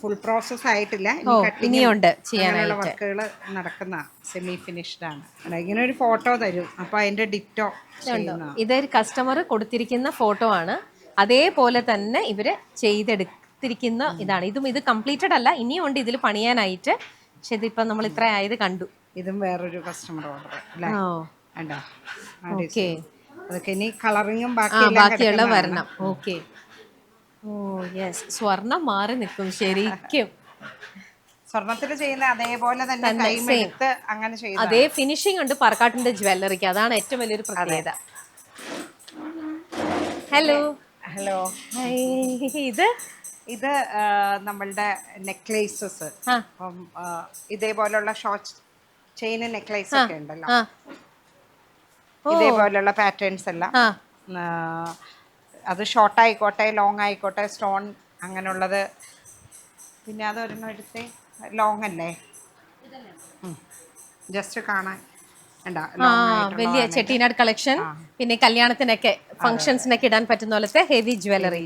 Full process ആയിട്ടില്ല. ഓ ഇനിയുണ്ട് അങ്ങനെയുള്ള ചെയ്യാനായിട്ട്. വർക്കുകൾ നടക്കുന്ന സെമി ഫിനിഷ്ഡ് ആണ്. ഇങ്ങനെ ഒരു ഫോട്ടോ തരും, അപ്പോൾ അതിന്റെ ഡിറ്റോ ചെയ്യുന്ന. ഇതൊരു കസ്റ്റമർ കൊടുത്തിരിക്കുന്ന ഫോട്ടോ ആണ്, അതേപോലെ തന്നെ ഇവര് ചെയ്തെടുത്തിരിക്കുന്ന ഇതാണ്. ഇത് കംപ്ലീറ്റഡ് അല്ല, ഇനിയും ഉണ്ട് ഇതിൽ പണിയാനായിട്ട്. പക്ഷെ ഇതിപ്പോ നമ്മൾ ഇത്ര ആയത് കണ്ടു. ഇതും വേറൊരു കസ്റ്റമർ ഓർഡർ അല്ലേ? ഓ വേണ്ട, ഓക്കെ. അതൊക്കെ ഇനി കളറിങ്ങും ബാക്കിയുള്ള വരണം. ഓക്കെ. ഓ യെസ്, സ്വർണം മാറി നിൽക്കും ശരിക്കും. സ്വർണത്തിൽ ചെയ്യുന്ന അതേപോലെ തന്നെ കൈമെടുത്ത് അങ്ങനെ ചെയ്യുന്ന അതേ ഫിനിഷിംഗ് ഉണ്ട് പാറക്കാട്ടിന്റെ ജ്വല്ലറിക്ക്. അതാണ് ഏറ്റവും വലിയൊരു പ്രത്യേകത. Hello hello. ഇത് നമ്മളുടെ നെക്ലേസസ്. അപ്പം ഇതേപോലുള്ള ഷോർട്ട് ചെയിൻ നെക്ലേസ് ഒക്കെ ഉണ്ടല്ലോ, ഇതേപോലുള്ള പാറ്റേൺസ് എല്ലാം. അത് ഷോർട്ട് ആയിക്കോട്ടെ ലോങ് ആയിക്കോട്ടെ, സ്റ്റോൺ അങ്ങനെയുള്ളത്. പിന്നെ അതൊരെണ്ണം എടുത്തേ, ലോങ് അല്ലേ, ജസ്റ്റ് കാണാൻ വലിയ ചെട്ടിനാട് കളക്ഷൻ. പിന്നെ കല്യാണത്തിനൊക്കെ ഫംഗ്ഷൻസിനൊക്കെ ഇടാൻ പറ്റുന്ന പോലത്തെ ഹെവി ജ്വല്ലറി.